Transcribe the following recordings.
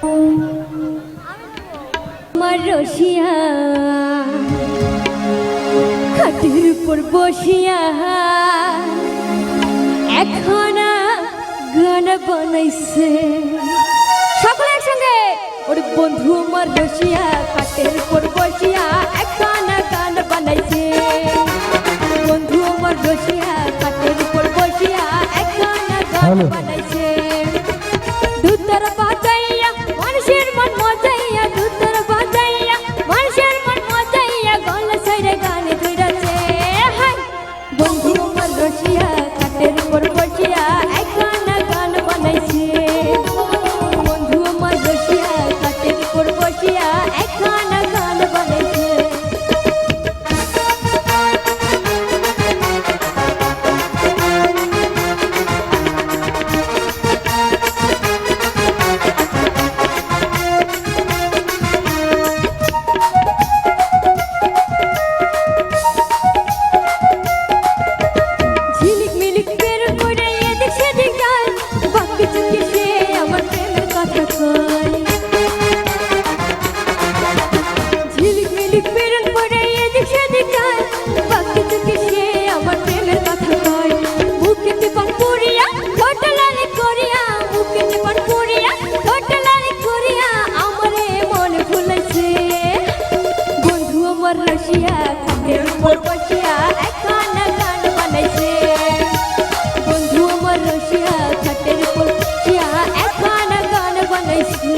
আমার রসিয়া খাটের উপর বসিয়া এখন গান বানাইছে। সকলে একসঙ্গে ওরে বন্ধু আমার রসিয়া খাটের উপর বসিয়া এখন গান বানাইছে। বন্ধু আমার রসিয়া খাটের উপর বসিয়া এখন গান বানাইছে। দুতর বাজাইয়া মানুষের মন মজাইয়া, দুতর বাজাইয়া মানুষের মন মজাইয়া, গলা সাইরে গানে ধইরাছে। হাই বন্ধু আমার রসিয়া খাটের উপর বসিয়া এখন গান বানাইছে। বন্ধু আমার রসিয়া খাটের উপর বসিয়া এখন গান বানাইছে। রসিয়া খাটের উপর বসিয়া এখন গান বানাইছে। বন্ধু আমার রসিয়া খাটের উপর বসিয়া এখন গান বানাইছে।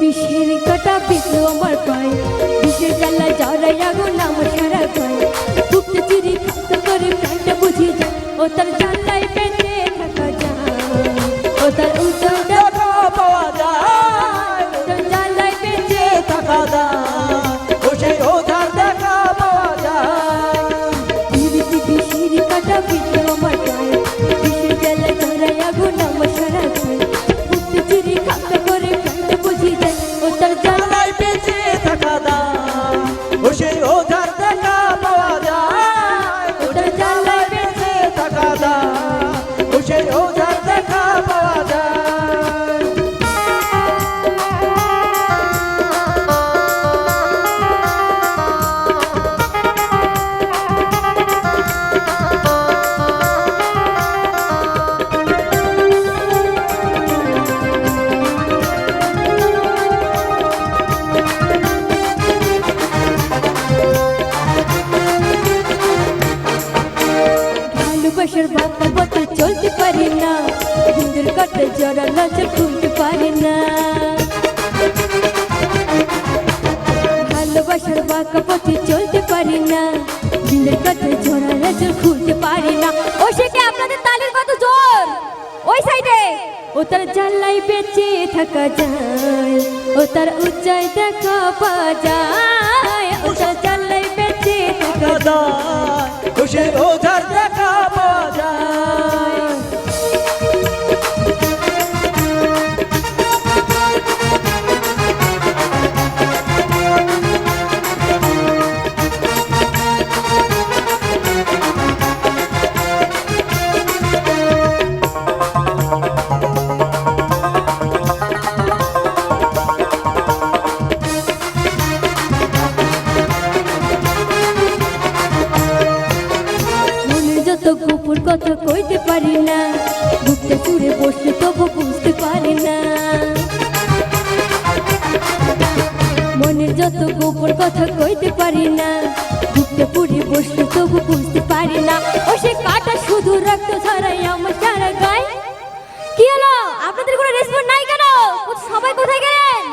বিষের কাটা বিঁধলো আমার পায়ে, বিষের জ্বালা জড়াই আগুন আমার সারা গায়ে। বুকটা চিরি থাকতে করে প্রাণটা বুঝি যায়, ও তার জ্বালায় বেঁচে থাকা যায়, ও তার উজ্জ্বল দেখা পাওয়া যায়, ও তার জ্বালায় বেঁচে থাকা যায়, ও সেই ওধার দেখা পাওয়া যায়। বিষের কাটা বিঁধলো আমার পায়ে, বিষের জ্বালা জড়াই আগুন আমার সারা গায়ে। বুকটা চিরি থাকতে করে প্রাণটা বুঝি যায়, ও তার জ্বালায় বেঁচে থাকা দায়, ও সেই ওধার দেখা পাওয়া যায়, ও তার জ্বালায় বেঁচে থাকা দায়, ও সেই ওধার দেখা পাওয়া যায়। ভালোবাসার বাঁকা পথে চলতে পারি না, হিন্দুর কাটে জড়া লাচে খুলতে পারি না। ভালোবাসার বাঁকা পথে চলতে পারি না, হিন্দুর কাটে জড়া লাচে খুলতে পারি না। ও সেটা আপনাদের তালির কত জোর ওই সাইডে। ও তার জ্বালাই বেঁচে থাকা যায়, ও তার উচ্চাই দেখা পাওয়া যায়, ও তার জ্বালাই বেঁচে থাকা যায়, ও সেই ওধার দেখা পাওয়া যায়। গোপন কথা কইতে পারি না, বুকটা চুড়ে বসলে তবু বুঝতে পারি না। মনের যত গোপন কথা কইতে পারি না, বুকটা পুড়ে বসলে তবু বুঝতে পারি না। ও সে কাটা শুধু রক্ত ছড়াই আমার সারা গায়ে। কি হলো আপনাদের কোনো রেসপন্স নাই কেন? সবাই কোথায় গেলেন?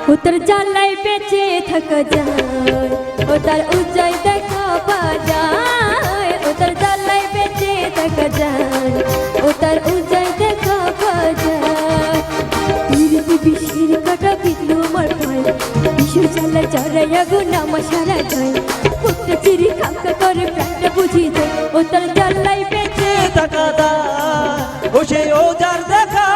ও তার জ্বালায় বেঁচে থাকা যায়, ও তার উজ্জ্বল দেখা পাওয়া যায়, ও তার জ্বালায় বেঁচে থাকা যায়, ও তার উজ্জ্বল দেখা পাওয়া যায়। বিষের কাটা বিঁধলো আমার পায়ে, বিষের জ্বালা জড়াই আগুন আমার সারা গায়ে বুকটা চিরি খাক্কা করে প্রাণটা বুঝি যায় ও তার জ্বালাই পেঁচে টাকা দা ও সে ও যার দেখা